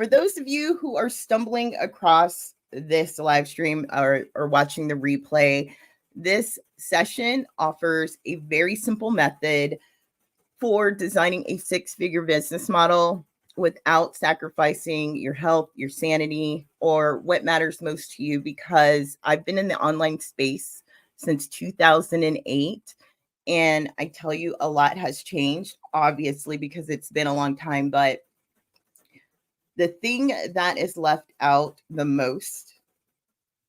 For those of you who are stumbling across this live stream or watching the replay, this session offers a very simple method for designing a six-figure business model without sacrificing your health, your sanity, or what matters most to you, because I've been in the online space since 2008. And I tell you, a lot has changed, obviously, because it's been a long time. But the thing that is left out the most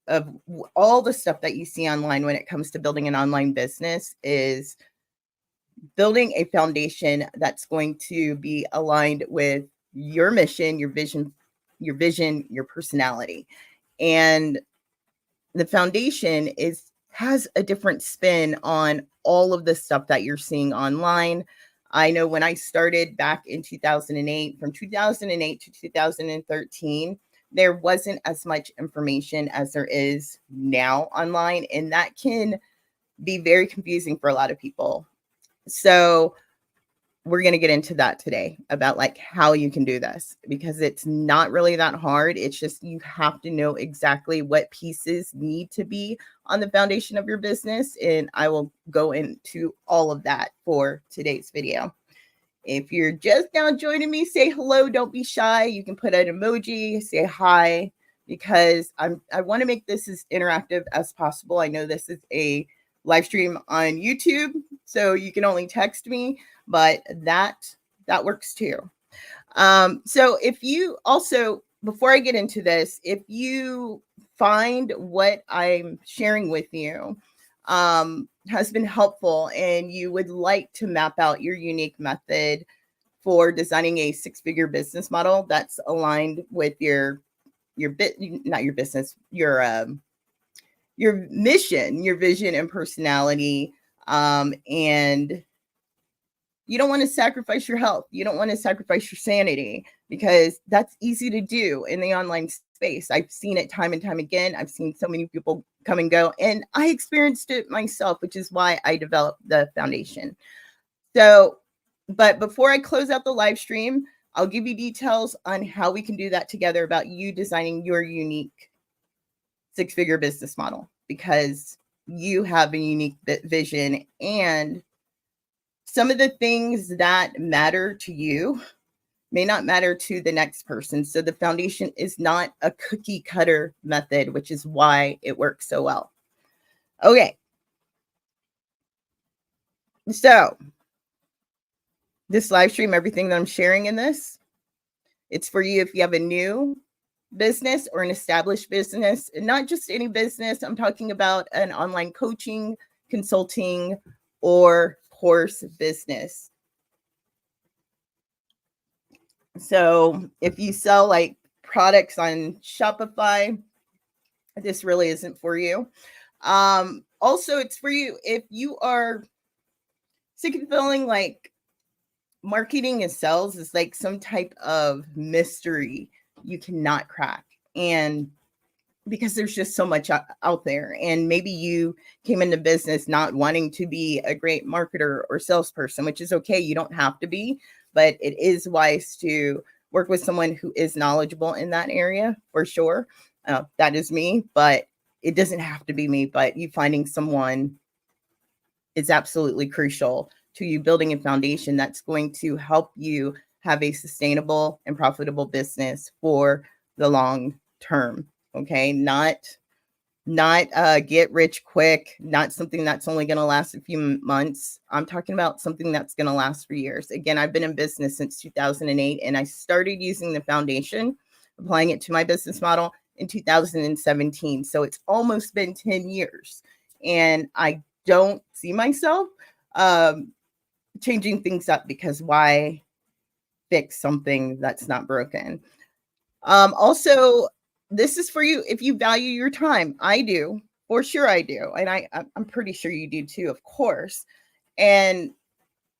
of all the stuff that you see online when it comes to building an online business is building a foundation that's going to be aligned with your mission, your vision, your personality. And the foundation has a different spin on all of the stuff that you're seeing online. I know when I started back in 2008, from 2008 to 2013, there wasn't as much information as there is now online, and that can be very confusing for a lot of people. So we're going to get into that today about like how you can do this, because it's not really that hard. It's just you have to know exactly what pieces need to be on the foundation of your business. And I will go into all of that for today's video. If you're just now joining me, say hello. Don't be shy. You can put an emoji, say hi, because I want to make this as interactive as possible. I know this is a live stream on YouTube, so you can only text me, but that works too. So if you also, before I get into this, if you find what I'm sharing with you has been helpful and you would like to map out your unique method for designing a six-figure business model that's aligned with your not your business, your mission, your vision and personality, and you don't want to sacrifice your health. You don't want to sacrifice your sanity, because that's easy to do in the online space. I've seen it time and time again. I've seen so many people come and go, and I experienced it myself, which is why I developed the foundation. So, but before I close out the live stream, I'll give you details on how we can do that together, about you designing your unique six-figure business model, because you have a unique vision, and some of the things that matter to you may not matter to the next person. So the foundation is not a cookie cutter method, which is why it works so well. Okay. So this live stream, everything that I'm sharing in this, it's for you if you have a new business or an established business, and not just any business. I'm talking about an online coaching, consulting, or course business. So if you sell like products on Shopify, this really isn't for you. Also, it's for you if you are sick of feeling like marketing and sales is like some type of mystery you cannot crack. And because there's just so much out there, and maybe you came into business not wanting to be a great marketer or salesperson, which is okay. You don't have to be, but it is wise to work with someone who is knowledgeable in that area for sure. That is me, but it doesn't have to be me. But you finding someone is absolutely crucial to you building a foundation that's going to help you have a sustainable and profitable business for the long term. Okay, not get rich quick, not something that's only going to last a few months. I'm talking about something that's going to last for years. Again, I've been in business since 2008, and I started using the foundation, applying it to my business model in 2017. So it's almost been 10 years, and I don't see myself changing things up, because why fix something that's not broken? Also, this is for you if you value your time. I do, for sure I do. And I'm pretty sure you do too, of course. And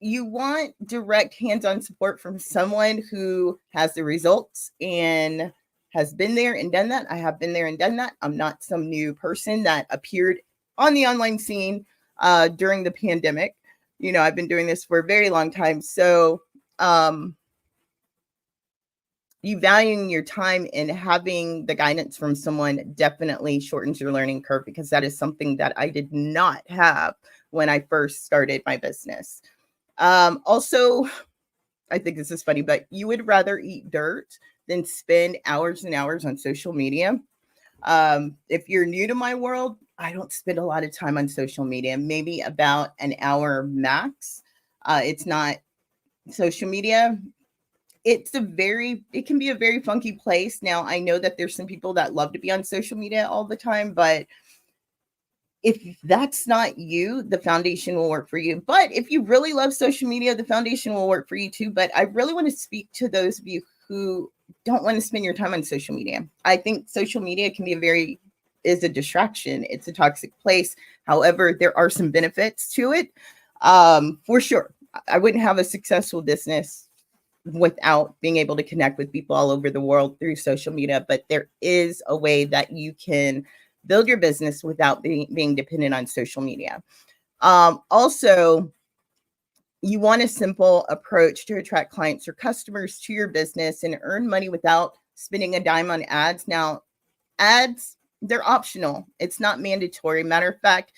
you want direct hands-on support from someone who has the results and has been there and done that. I have been there and done that. I'm not some new person that appeared on the online scene during the pandemic. You know, I've been doing this for a very long time. So you valuing your time and having the guidance from someone definitely shortens your learning curve, because that is something that I did not have when I first started my business. Also, I think this is funny, but you would rather eat dirt than spend hours and hours on social media. If you're new to my world, I don't spend a lot of time on social media, maybe about an hour max. It's not social media. It can be a very funky place. Now, I know that there's some people that love to be on social media all the time, but if that's not you, the foundation will work for you. But if you really love social media, the foundation will work for you too. But I really want to speak to those of you who don't want to spend your time on social media. I think social media can be is a distraction. It's a toxic place. However, there are some benefits to it. For sure. I wouldn't have a successful business without being able to connect with people all over the world through social media. But there is a way that you can build your business without being dependent on social media. Also, you want a simple approach to attract clients or customers to your business and earn money without spending a dime on ads. Now, ads, they're optional. It's not mandatory. Matter of fact,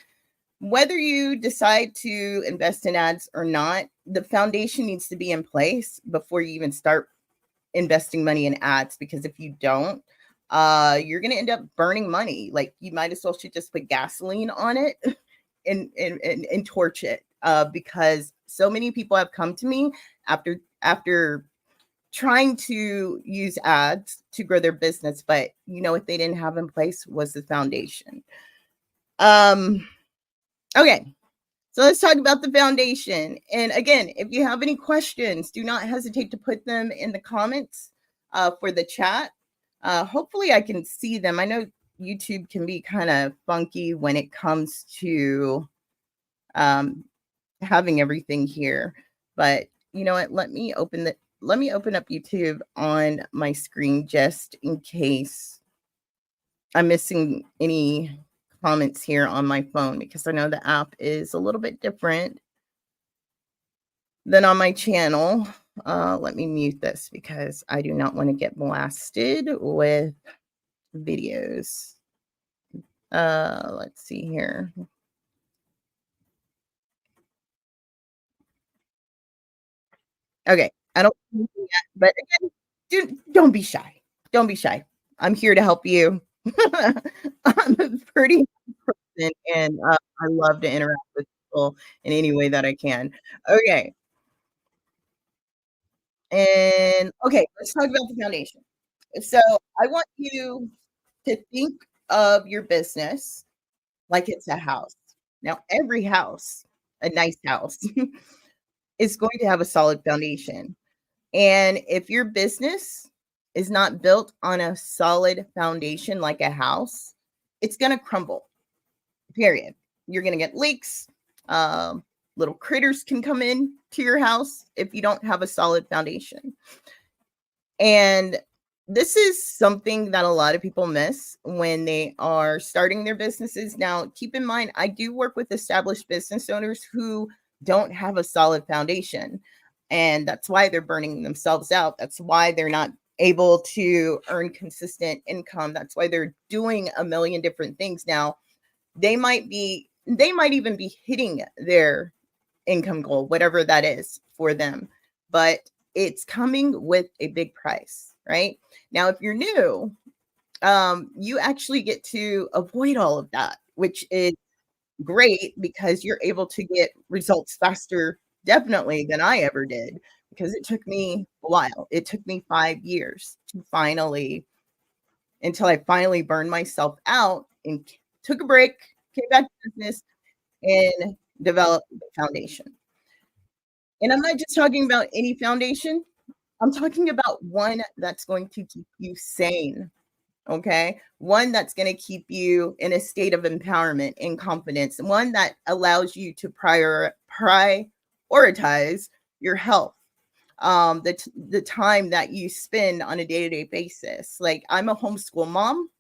whether you decide to invest in ads or not, the foundation needs to be in place before you even start investing money in ads, because if you don't, you're going to end up burning money. Like, you might as well should just put gasoline on it and torch it, because so many people have come to me after trying to use ads to grow their business, but you know what they didn't have in place was the foundation. Okay, so let's talk about the foundation. And again, if you have any questions, do not hesitate to put them in the comments for the chat. Hopefully I can see them. I know YouTube can be kind of funky when it comes to having everything here, but you know what? Let me open up YouTube on my screen just in case I'm missing any comments here on my phone, because I know the app is a little bit different than on my channel. Let me mute this because I do not want to get blasted with videos. Let's see here. Okay, I don't see anything yet, but again, don't be shy. Don't be shy. I'm here to help you. I'm a pretty person, and I love to interact with people in any way that I can. Okay, and okay, let's talk about the foundation. So I want you to think of your business like it's a house. Now, every house, a nice house, is going to have a solid foundation. And if your business is not built on a solid foundation like a house, it's going to crumble, period. You're going to get leaks. Um, Little critters can come in to your house if you don't have a solid foundation. And this is something that a lot of people miss when they are starting their businesses. Now, keep in mind, I do work with established business owners who don't have a solid foundation. And that's why they're burning themselves out. That's why they're not able to earn consistent income. That's why they're doing a million different things. Now, they might even be hitting their income goal, whatever that is for them. But it's coming with a big price, right? Now, if you're new, you actually get to avoid all of that, which is great because you're able to get results faster, definitely, than I ever did, because it took me a while. It took me 5 years until I finally burned myself out and took a break, came back to business, and developed the foundation. And I'm not just talking about any foundation. I'm talking about one that's going to keep you sane, okay? One that's going to keep you in a state of empowerment and confidence, one that allows you to prioritize your health, the time that you spend on a day-to-day basis. Like, I'm a homeschool mom.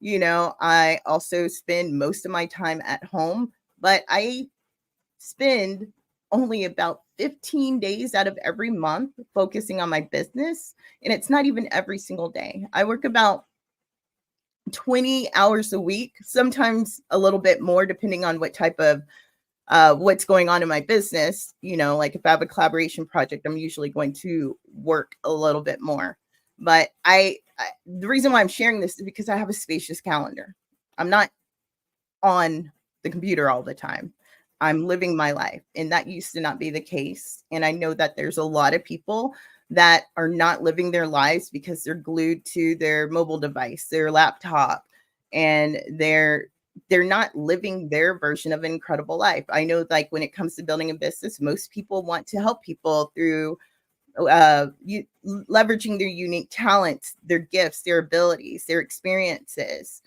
I also spend most of my time at home, but I spend only about 15 days out of every month focusing on my business. And it's not even every single day. I work about 20 hours a week, sometimes a little bit more, depending on what type of what's going on in my business. Like if I have a collaboration project, I'm usually going to work a little bit more. But the reason why I'm sharing this is because I have a spacious calendar. I'm not on the computer all the time. I'm living my life, and that used to not be the case. And I know that there's a lot of people that are not living their lives because they're glued to their mobile device, their laptop, and they're not living their version of an incredible life. I know, like, when it comes to building a business, most people want to help people through leveraging their unique talents, their gifts, their abilities, their experiences.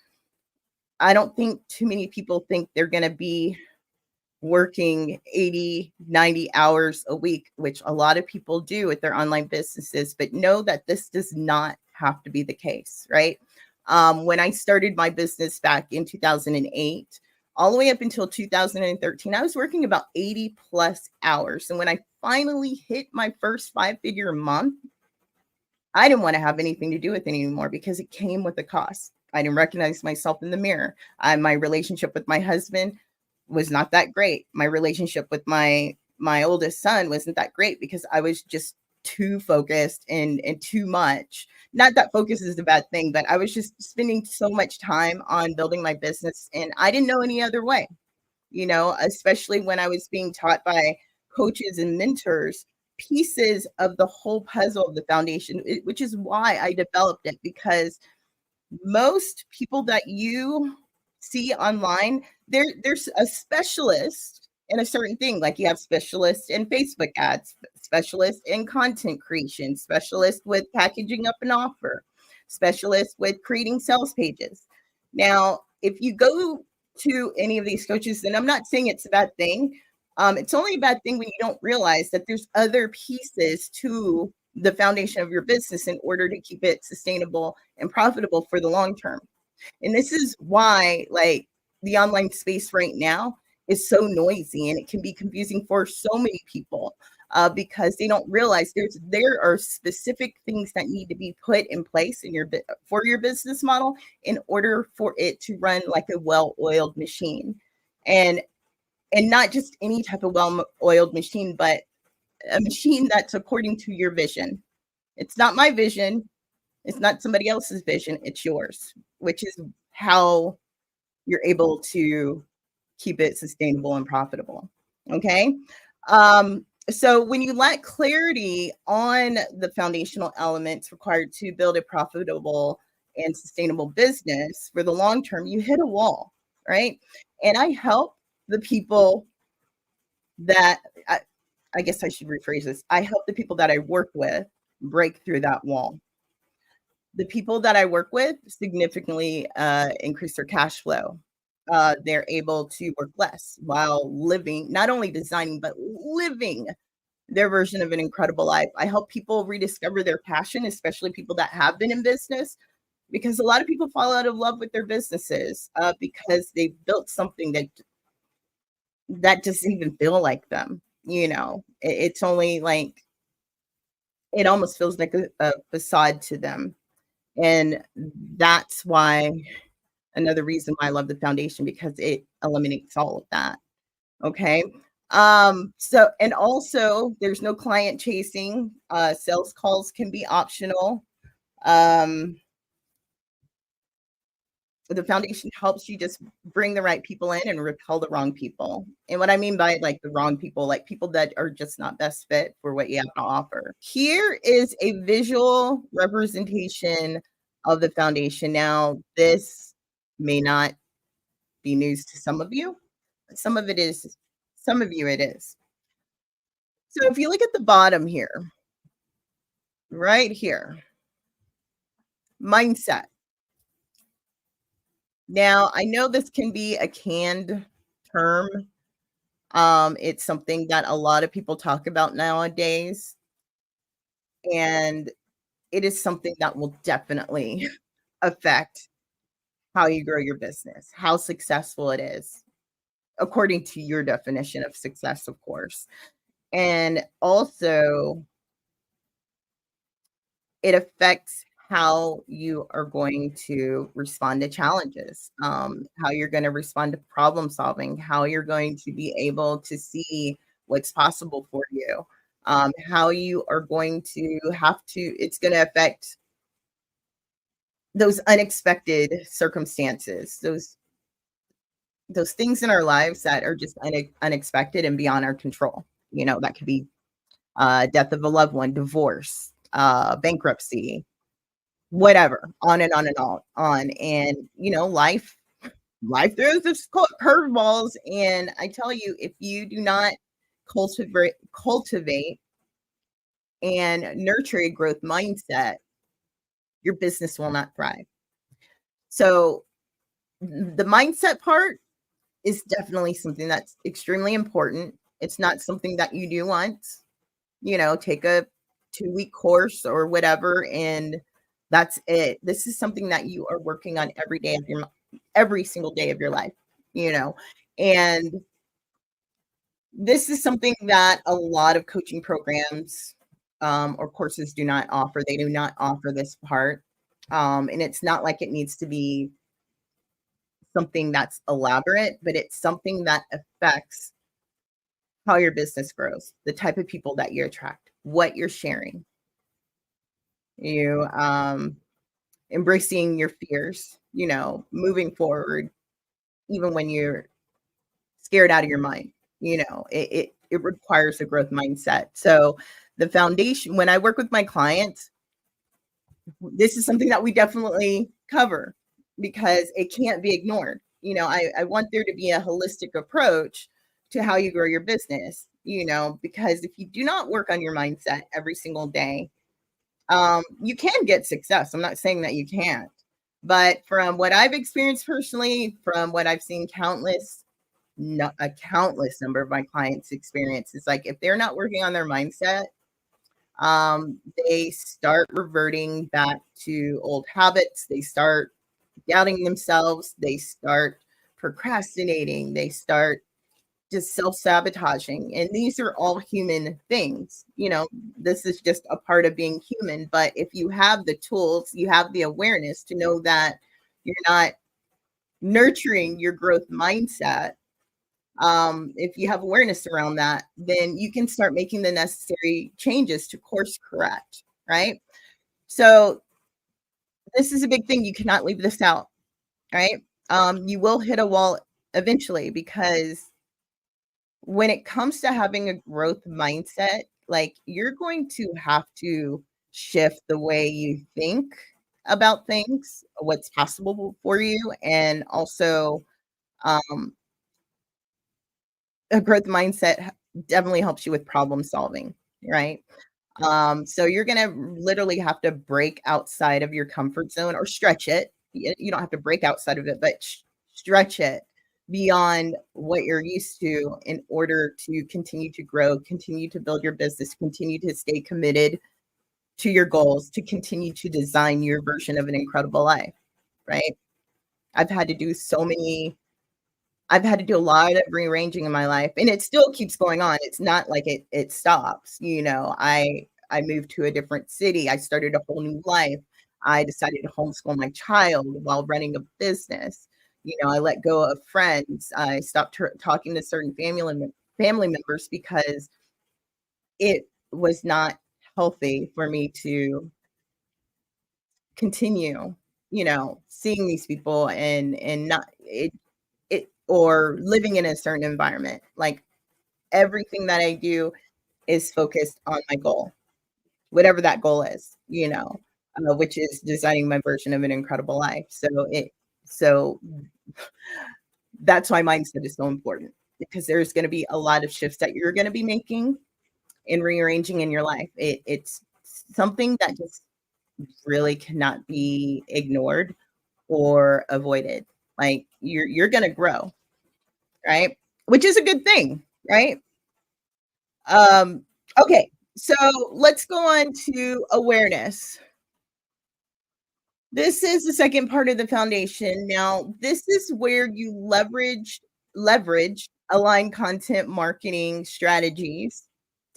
I don't think too many people think they're going to be working 80, 90 hours a week, which a lot of people do with their online businesses, but know that this does not have to be the case, right? When I started my business back in 2008, all the way up until 2013, I was working about 80 plus hours. And when I finally hit my first 5-figure month, I didn't want to have anything to do with it anymore because it came with a cost. I didn't recognize myself in the mirror. My relationship with my husband was not that great. My relationship with my oldest son wasn't that great because I was just too focused and too much. Not that focus is a bad thing, but I was just spending so much time on building my business, and I didn't know any other way. Especially when I was being taught by coaches and mentors pieces of the whole puzzle of the foundation, which is why I developed it, because most people that you see online, there's a specialist in a certain thing. Like, you have specialists in Facebook ads, specialists in content creation, specialists with packaging up an offer, specialists with creating sales pages. Now, if you go to any of these coaches, and I'm not saying it's a bad thing, it's only a bad thing when you don't realize that there's other pieces to the foundation of your business in order to keep it sustainable and profitable for the long term. And this is why, like, the online space right now is so noisy, and it can be confusing for so many people, because they don't realize there are specific things that need to be put in place in for your business model in order for it to run like a well-oiled machine. And not just any type of well-oiled machine, but a machine that's according to your vision. It's not my vision. It's not somebody else's vision. It's yours, which is how you're able to keep it sustainable and profitable. Okay. So when you lack clarity on the foundational elements required to build a profitable and sustainable business for the long term, you hit a wall, right? And I help the people that I guess I should rephrase this. I help the people that I work with break through that wall. The people that I work with significantly increase their cash flow. They're able to work less while living, not only designing, but living their version of an incredible life. I help people rediscover their passion, especially people that have been in business, because a lot of people fall out of love with their businesses because they built something that doesn't even feel like them. It's only like, it almost feels like a facade to them. And that's why, another reason why I love the foundation, because it eliminates all of that. Okay. So, and also there's no client chasing. Sales calls can be optional. Um, the foundation helps you just bring the right people in and repel the wrong people. And what I mean by, like, the wrong people, like people that are just not best fit for what you have to offer. Here is a visual representation of the foundation. Now, this may not be news to some of you, but some of you it is. So if you look at the bottom here, right here, mindset. Now, I know this can be a canned term. It's something that a lot of people talk about nowadays, and it is something that will definitely affect how you grow your business, how successful it is, according to your definition of success, of course. And also, it affects how you are going to respond to challenges, how you're going to respond to problem solving, how you're going to be able to see what's possible for you, how you are going to have to, it's going to affect those unexpected circumstances, those things in our lives that are just unexpected and beyond our control. That could be death of a loved one, divorce, bankruptcy, whatever, on and on and on. And life throws its curveballs. And I tell you, if you do not cultivate and nurture a growth mindset, your business will not thrive. So the mindset part is definitely something that's extremely important. It's not something that you do once, take a 2-week course or whatever, and that's it. This is something that you are working on every single day of your life, you know. And this is something that a lot of coaching programs or courses do not offer. They do not offer this part. And it's not like it needs to be something that's elaborate, but it's something that affects how your business grows, the type of people that you attract, what you're sharing, you embracing your fears, moving forward, even when you're scared out of your mind. It requires a growth mindset. So the foundation, when I work with my clients, this is something that we definitely cover because it can't be ignored. I want there to be a holistic approach to how you grow your business, because if you do not work on your mindset every single day, you can get success. I'm not saying that you can't, but from what I've experienced personally, from what I've seen a countless number of my clients experience, is like if they're not working on their mindset, they start reverting back to old habits. They start doubting themselves. They start procrastinating. They start just self-sabotaging. And these are all human things. This is just a part of being human. But if you have the tools, you have the awareness to know that you're not nurturing your growth mindset. If you have awareness around that, then you can start making the necessary changes to course correct, right? So this is a big thing. You cannot leave this out, right? You will hit a wall eventually because when it comes to having a growth mindset, like you're going to have to shift the way you think about things, what's possible for you, and also um, a growth mindset definitely helps you with problem solving, right? So you're gonna literally have to break outside of your comfort zone or stretch it. You don't have to break outside of it, but stretch it beyond what you're used to in order to continue to grow, continue to build your business, continue to stay committed to your goals, to continue to design your version of an incredible life, right? I've had to do so many I've had to do a lot of rearranging in my life, and it still keeps going on. It's not like it stops, I moved to a different city. I started a whole new life. I decided to homeschool my child while running a business. I let go of friends. I stopped talking to certain family members because it was not healthy for me to continue, seeing these people and not it or living in a certain environment. Like everything that I do is focused on my goal, whatever that goal is, which is designing my version of an incredible life. So that's why mindset is so important because there's going to be a lot of shifts that you're going to be making and rearranging in your life. It's something that just really cannot be ignored or avoided. Like you're going to grow, right? Which is a good thing, right? Um, okay, so let's go on to awareness. This is the second part of the foundation. Now, this is where you leverage align content marketing strategies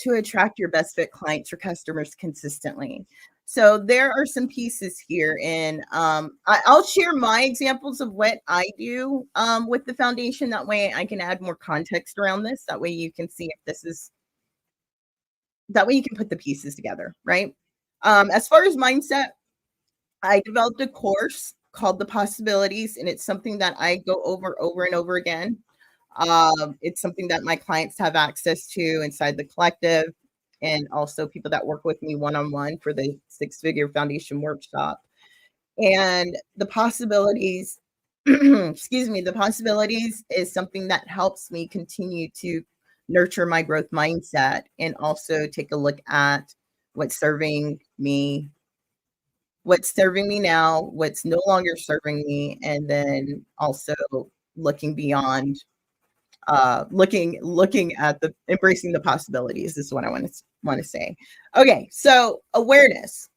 to attract your best fit clients or customers consistently. So there are some pieces here, and I'll share my examples of what I do with the foundation. That way, I can add more context around this. That way, you can see if this is that way you can put the pieces together, right? As far as mindset, I developed a course called The Possibilities, and it's something that I go over and over again. It's something that my clients have access to inside the collective, and also people that work with me one on one for the Six Figure Foundation workshop. And the possibilities, excuse me, the possibilities is something that helps me continue to nurture my growth mindset and also take a look at what's serving me, what's serving me now, what's no longer serving me, and then also looking beyond looking at the embracing the possibilities is what I want to say. Okay, so awareness.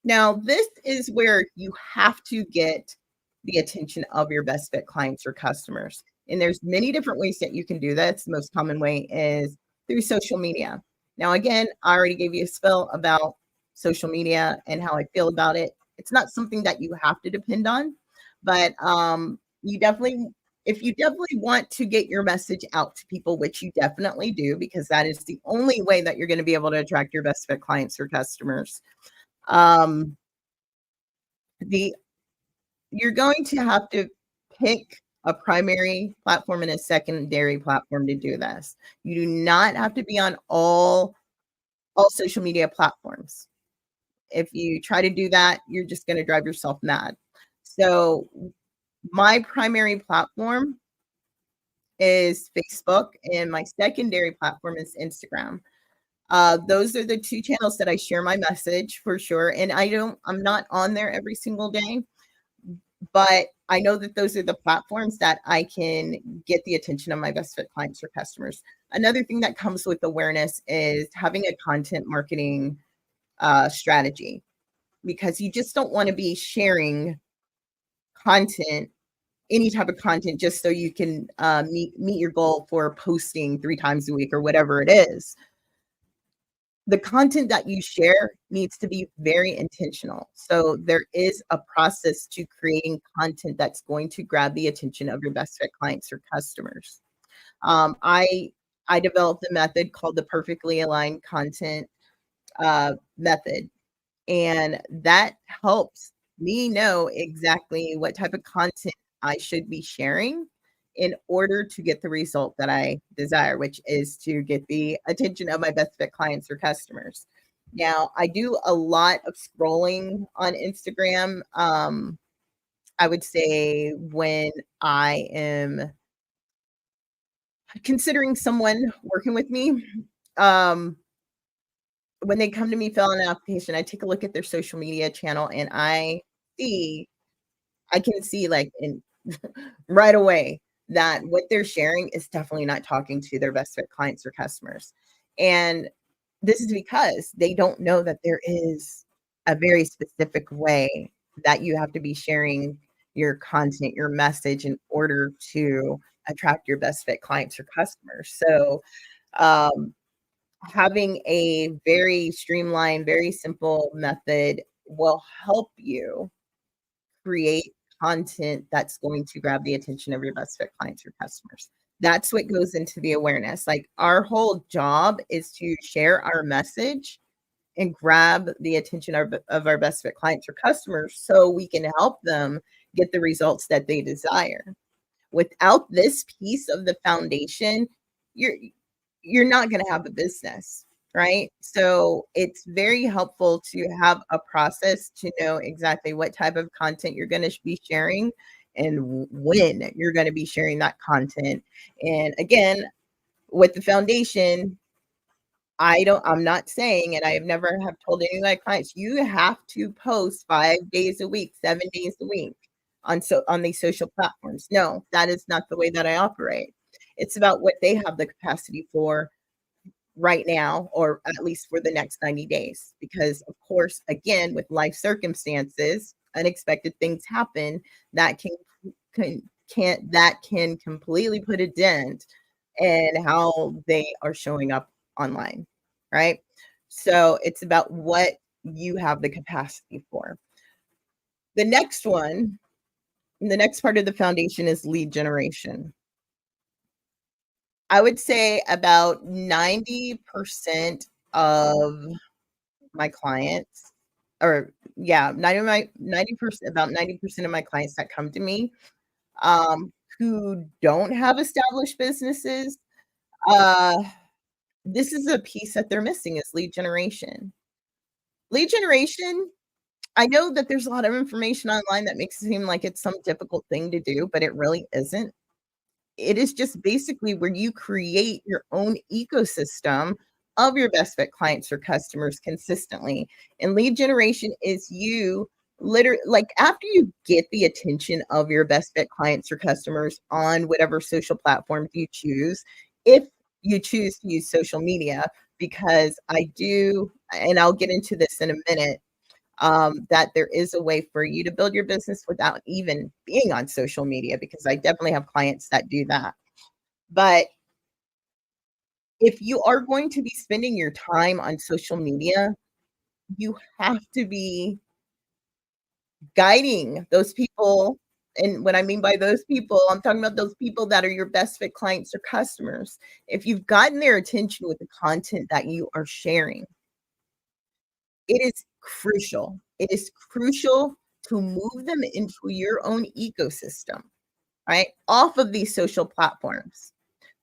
Now, this is where you have to get the attention of your best fit clients or customers. And there's many different ways that you can do this. The most common way is through social media. Now, again, I already gave you a spill about social media and how I feel about it. It's not something that you have to depend on, but you definitely if you definitely want to get your message out to people, which you definitely do, because that is the only way that you're going to be able to attract your best fit clients or customers. Um, the you're going to have to pick a primary platform and a secondary platform to do this. You do not have to be on all social media platforms. If you try to do that, you're just going to drive yourself mad. So my primary platform is Facebook, and my secondary platform is Instagram. Those are the two channels that I share my message for sure. And I'm not on there every single day, but I know that those are the platforms that I can get the attention of my best fit clients or customers. Another thing that comes with awareness is having a content marketing strategy, because you just don't want to be sharing content, any type of content, just so you can meet your goal for posting 3 times a week or whatever it is. The content that you share needs to be very intentional. So there is a process to creating content that's going to grab the attention of your best fit clients or customers. Um, I I developed a method called the perfectly aligned content method, and that helps me know exactly what type of content I should be sharing in order to get the result that I desire, which is to get the attention of my best fit clients or customers. Now, I do a lot of scrolling on Instagram. I would say when I am considering someone working with me, um, when they come to me fill out an application, I take a look at their social media channel, and see I can see, like, in right away that what they're sharing is definitely not talking to their best fit clients or customers. And this is because they don't know that there is a very specific way that you have to be sharing your content, your message, in order to attract your best fit clients or customers. So, um, having a very streamlined, very simple method will help you create content that's going to grab the attention of your best fit clients or customers. That's what goes into the awareness. Like, our whole job is to share our message and grab the attention of our best fit clients or customers so we can help them get the results that they desire. Without this piece of the foundation, you're you're not going to have a business, right? So it's very helpful to have a process to know exactly what type of content you're going to be sharing and when you're going to be sharing that content. And again, with the foundation, I'm not saying, and I have never have told any of my clients, you have to post 5 days a week, 7 days a week on these social platforms. No, that is not the way that I operate. It's about what they have the capacity for right now, or at least for the next 90 days. Because, of course, again, with life circumstances, unexpected things happen that can can completely put a dent in how they are showing up online, right? So it's about what you have the capacity for. The next one, the next part of the foundation is lead generation. I would say about 90% of my clients, or yeah, 90% about 90% of my clients that come to me, who don't have established businesses, uh, this is a piece that they're missing is lead generation. Lead generation, I know that there's a lot of information online that makes it seem like it's some difficult thing to do, but it really isn't. It is just basically where you create your own ecosystem of your best fit clients or customers consistently. And lead generation is you literally, like, after you get the attention of your best fit clients or customers on whatever social platforms you choose, if you choose to use social media, because I do, and I'll get into this in a minute, that there is a way for you to build your business without even being on social media, because I definitely have clients that do that. But if you are going to be spending your time on social media, you have to be guiding those people. And what I mean by those people, I'm talking about those people that are your best fit clients or customers. If you've gotten their attention with the content that you are sharing, it is crucial. It is crucial to move them into your own ecosystem, right? Off of these social platforms.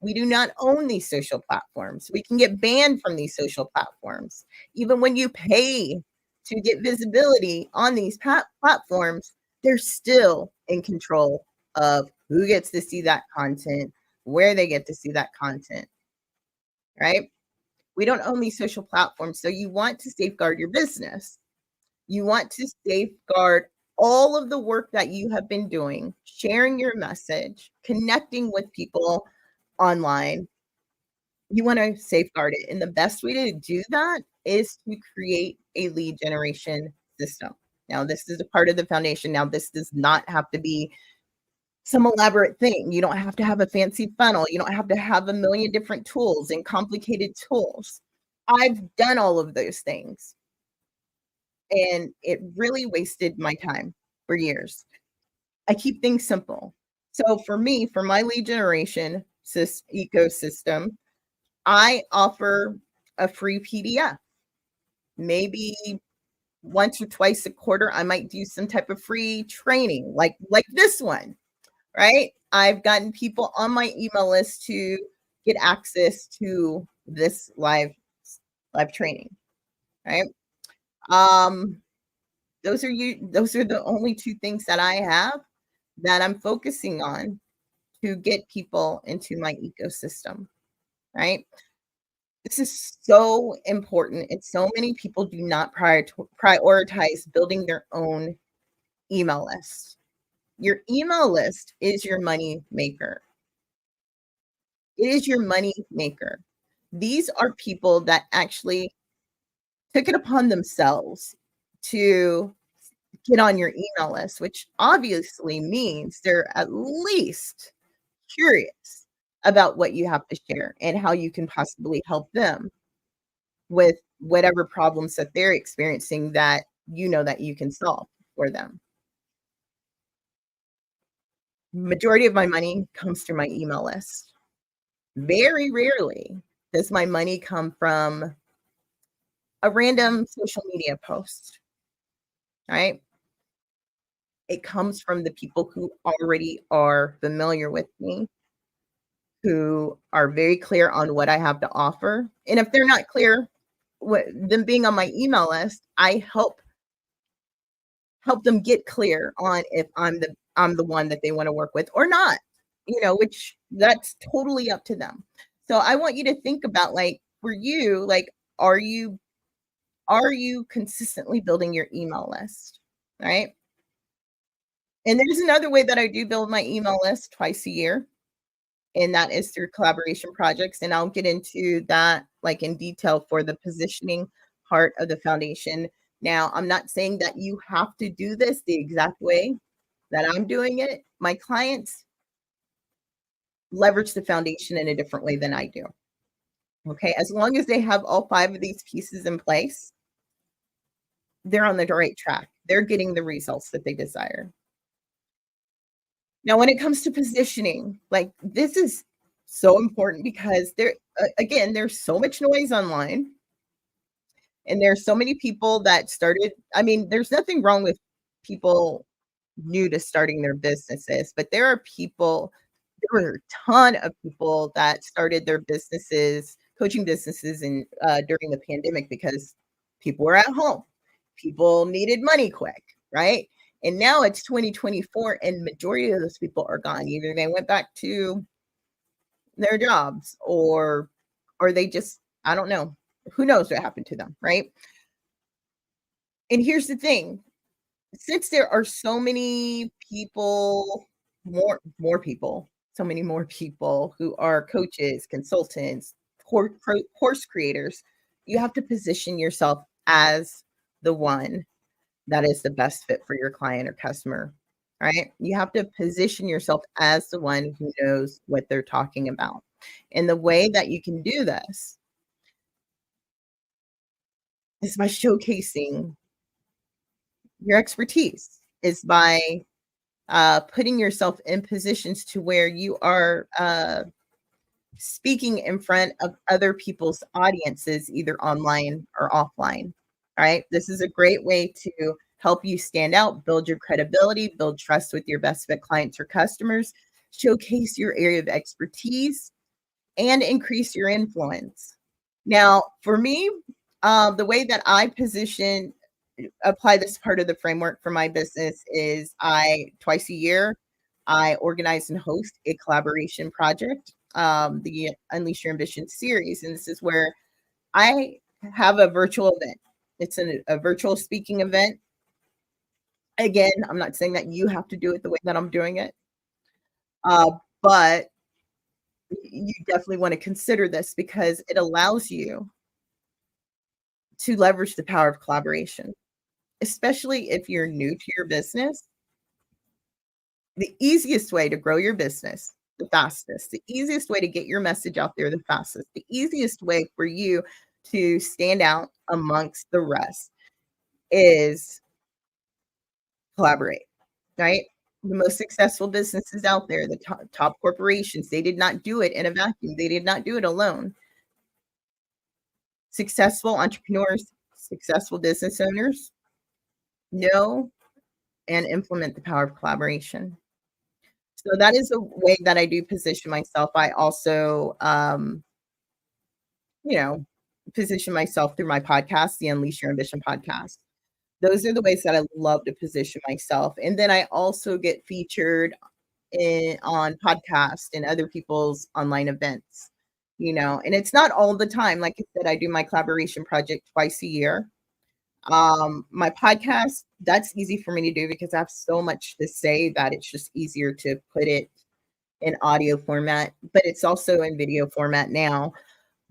We do not own these social platforms. We can get banned from these social platforms. Even when you pay to get visibility on these platforms, they're still in control of who gets to see that content, where they get to see that content, right? We don't own these social platforms. So you want to safeguard your business. You want to safeguard all of the work that you have been doing, sharing your message, connecting with people online. You want to safeguard it. And the best way to do that is to create a lead generation system. Now, this is a part of the foundation. Now, this does not have to be some elaborate thing. You don't have to have a fancy funnel. You don't have to have a million different tools and complicated tools. I've done all of those things, and it really wasted my time for years. I keep things simple. So for me, for my lead generation ecosystem, I offer a free PDF. Maybe once or twice a quarter, I might do some type of free training like this one, right? I've gotten people on my email list to get access to this live training, right? Um, those are the only two things that I have that I'm focusing on to get people into my ecosystem, right? This is so important, and so many people do not prioritize building their own email list. Your email list is your money maker. It is your money maker. These are people that actually took it upon themselves to get on your email list, which obviously means they're at least curious about what you have to share and how you can possibly help them with whatever problems that they're experiencing that you know that you can solve for them. Majority of my money comes through my email list. Very rarely does my money come from a random social media post, right? It comes from the people who already are familiar with me, who are very clear on what I have to offer. And if they're not clear, them being on my email list, I help them get clear on if I'm the one that they want to work with or not, which that's totally up to them. So I want you to think about, like, for you, like, are you consistently building your email list, right? And there's another way that I do build my email list twice a year, and that is through collaboration projects. And I'll get into that like in detail for the positioning part of the foundation. Now, I'm not saying that you have to do this the exact way that I'm doing it. My clients leverage the foundation in a different way than I do. Okay, as long as they have all 5 of these pieces in place, they're on the right track. They're getting the results that they desire. Now, when it comes to positioning, like, this is so important because again, there's so much noise online, and there's so many people that started I mean, there's nothing wrong with people new to starting their businesses, but there were a ton of people that started their businesses, coaching businesses during the pandemic because people were at home. People needed money quick, right? And now it's 2024 and majority of those people are gone. Either they went back to their jobs or they just I don't know. Who knows what happened to them, right? And here's the thing, since there are so many people, more people, so many more people who are coaches, consultants, course creators, you have to position yourself as the one that is the best fit for your client or customer, right? You have to position yourself as the one who knows what they're talking about. And the way that you can do this is by showcasing your expertise, is by putting yourself in positions to where you are speaking in front of other people's audiences, either online or offline. All right. This is a great way to help you stand out, build your credibility, build trust with your best fit clients or customers, showcase your area of expertise, and increase your influence. Now, for me, the way that I apply this part of the framework for my business is I twice a year I organize and host a collaboration project, the Unleash Your Ambition series, and this is where I have a virtual event. It's a virtual speaking event. Again, I'm not saying that you have to do it the way that I'm doing it, but you definitely want to consider this because it allows you to leverage the power of collaboration, especially if you're new to your business. The easiest way to grow your business the fastest, the easiest way to get your message out there the fastest, the easiest way for you to stand out amongst the rest is collaborate, right? The most successful businesses out there, the top corporations, they did not do it in a vacuum. They did not do it alone. Successful entrepreneurs, successful business owners know and implement the power of collaboration. So that is a way that I do position myself. I also, you know, position myself through my podcast, the Unleash Your Ambition podcast. Those are the ways that I love to position myself. And then I also get featured on podcasts and other people's online events, and it's not all the time. Like I said, I do my collaboration project twice a year. My podcast, that's easy for me to do because I have so much to say that it's just easier to put it in audio format, but it's also in video format now.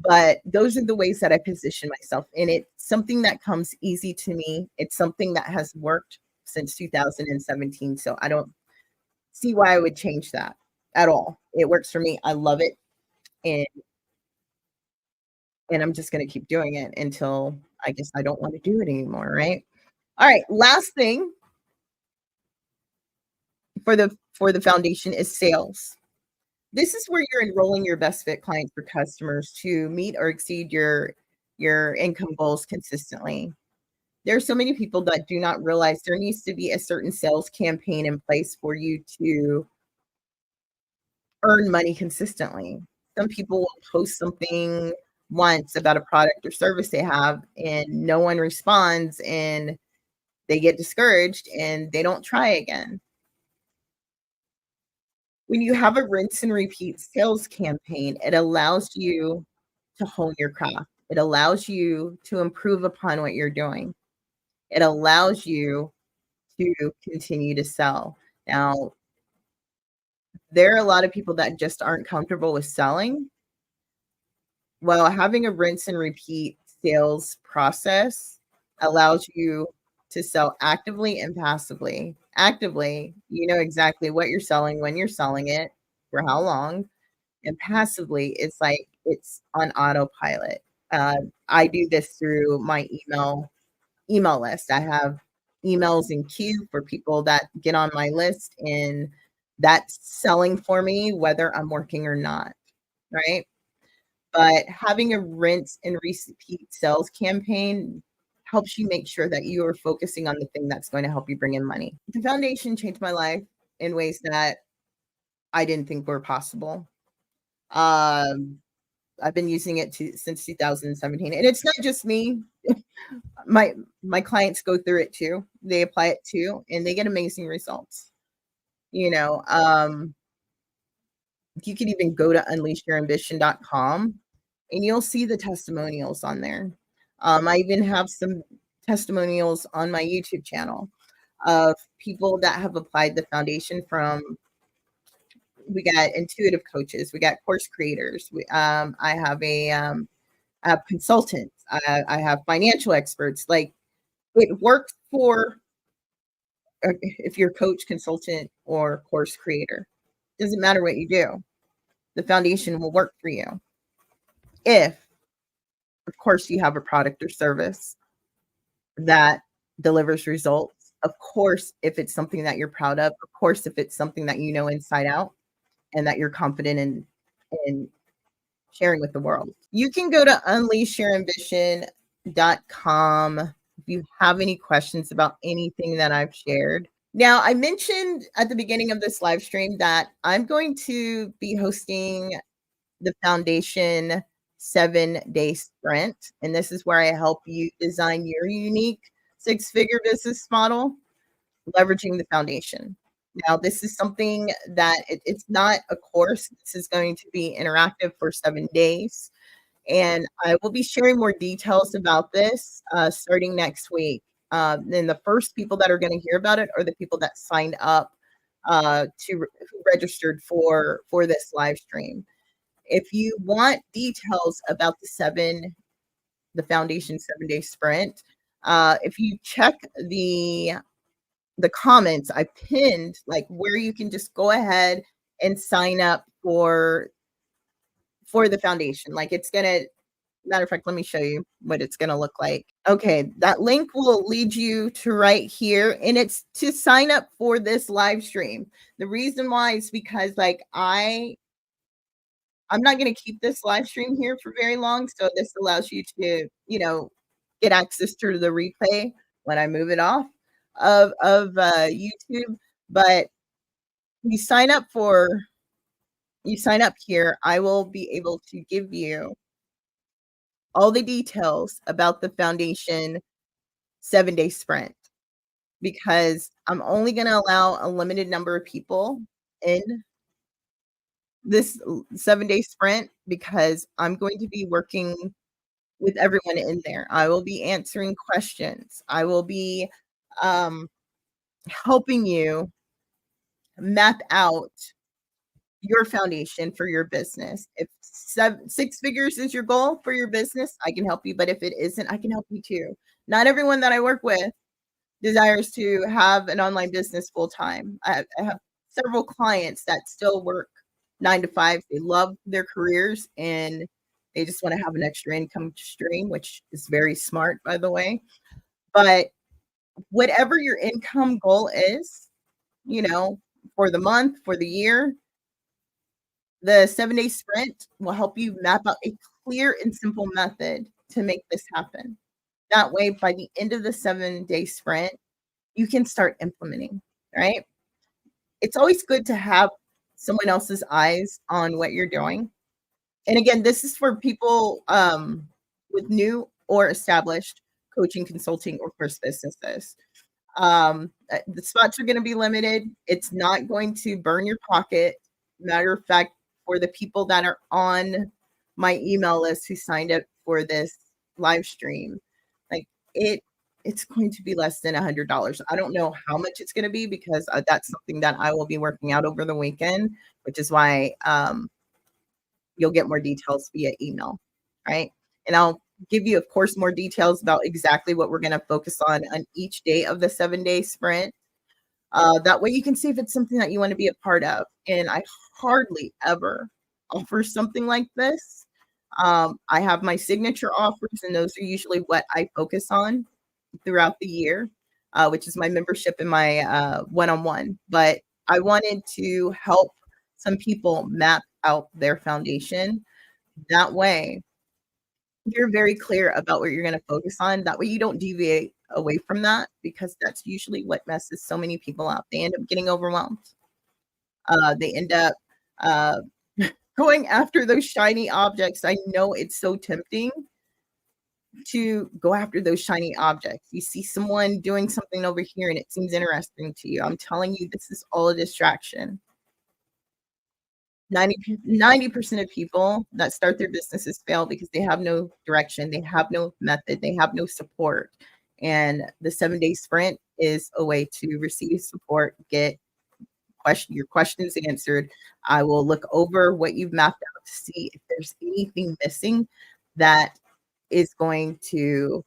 But those are the ways that I position myself. And it's something that comes easy to me. It's something that has worked since 2017. So I don't see why I would change that at all. It works for me. I love it. And I'm just going to keep doing it until I guess I don't want to do it anymore. Right. All right. Last thing for the foundation is sales. This is where you're enrolling your best fit clients for customers to meet or exceed your income goals consistently. There are so many people that do not realize there needs to be a certain sales campaign in place for you to earn money consistently. Some people will post something once about a product or service they have and no one responds and they get discouraged and they don't try again. When you have a rinse and repeat sales campaign, it allows you to hone your craft. It allows you to improve upon what you're doing. It allows you to continue to sell. Now, there are a lot of people that just aren't comfortable with selling. Well, having a rinse and repeat sales process allows you to sell actively and passively. Actively, you know exactly what you're selling, when you're selling it, for how long. And passively, it's like it's on autopilot. I do this through my email list. I have emails in queue for people that get on my list, and that's selling for me whether I'm working or not, right? But having a rinse and repeat sales campaign helps you make sure that you are focusing on the thing that's going to help you bring in money. The foundation changed my life in ways that I didn't think were possible. Um, I've been using it since 2017, and it's not just me. My my clients go through it too. They apply it too, and they get amazing results. You know, you could even go to unleashyourambition.com and you'll see the testimonials on there. I even have some testimonials on my YouTube channel of people that have applied the foundation from. We got intuitive coaches, we got course creators. I have consultants, I have financial experts. Like, it works for if you're coach, consultant, or course creator. Doesn't matter what you do, the foundation will work for you if, of course, you have a product or service that delivers results. Of course, if it's something that you're proud of course, if it's something that you know inside out and that you're confident in sharing with the world. You can go to unleashyourambition.com if you have any questions about anything that I've shared. Now, I mentioned at the beginning of this live stream that I'm going to be hosting the foundation 7-day sprint. And this is where I help you design your unique 6-figure business model, leveraging the foundation. Now, this is something that it's not a course. This is going to be interactive for 7 days. And I will be sharing more details about this starting next week. Then the first people that are going to hear about it are the people that signed up who registered for this live stream. If you want details about the foundation 7-day sprint, if you check the comments, I pinned like where you can just go ahead and sign up for the foundation. Like, it's gonna, matter of fact, let me show you what it's gonna look like. Okay, that link will lead you to right here, and it's to sign up for this live stream. The reason why is because, like, I'm not going to keep this live stream here for very long. So this allows you to, get access to the replay when I move it off of YouTube. But you sign up here, I will be able to give you all the details about the foundation 7-day sprint, because I'm only going to allow a limited number of people in this 7-day sprint, because I'm going to be working with everyone in there. I will be answering questions. I will be helping you map out your foundation for your business. If 6 figures is your goal for your business, I can help you. But if it isn't, I can help you too. Not everyone that I work with desires to have an online business full time. I have several clients that still work 9 to 5. They love their careers and they just want to have an extra income stream, which is very smart, by the way. But whatever your income goal is, for the month, for the year, the 7-day sprint will help you map out a clear and simple method to make this happen. That way, by the end of the 7-day sprint, you can start implementing, right? It's always good to have someone else's eyes on what you're doing. And again, this is for people with new or established coaching, consulting, or course businesses. The spots are going to be limited. It's not going to burn your pocket. Matter of fact, for the people that are on my email list who signed up for this live stream, like it's going to be less than $100. I don't know how much it's going to be, because that's something that I will be working out over the weekend, which is why you'll get more details via email, right? And I'll give you, of course, more details about exactly what we're going to focus on each day of the 7-day sprint. That way you can see if it's something that you want to be a part of. And I hardly ever offer something like this. I have my signature offers, and those are usually what I focus on throughout the year, which is my membership and my one-on-one. But I wanted to help some people map out their foundation. That way, you're very clear about what you're going to focus on. That way, you don't deviate away from that because that's usually what messes so many people up. They end up getting overwhelmed. They end up uh, going after those shiny objects. I know it's so tempting to go after those shiny objects. You see someone doing something over here and it seems interesting to you. I'm telling you, this is all a distraction. 90% of people that start their businesses fail because they have no direction, they have no method, they have no support. And the 7-day sprint is a way to receive support, get your questions answered. I will look over what you've mapped out to see if there's anything missing that is going to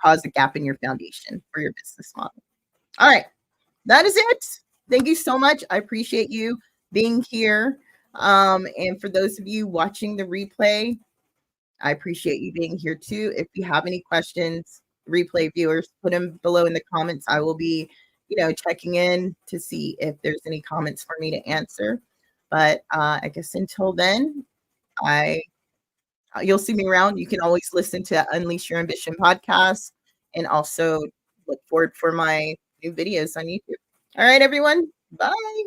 cause a gap in your foundation for your business model. All right, that is it. Thank you so much. I appreciate you being here. And for those of you watching the replay, I appreciate you being here too. If you have any questions, replay viewers, put them below in the comments. I will be, checking in to see if there's any comments for me to answer. But I guess until then, I you'll see me around. You can always listen to Unleash Your Ambition podcast and also look forward for my new videos on YouTube. All right, everyone. Bye.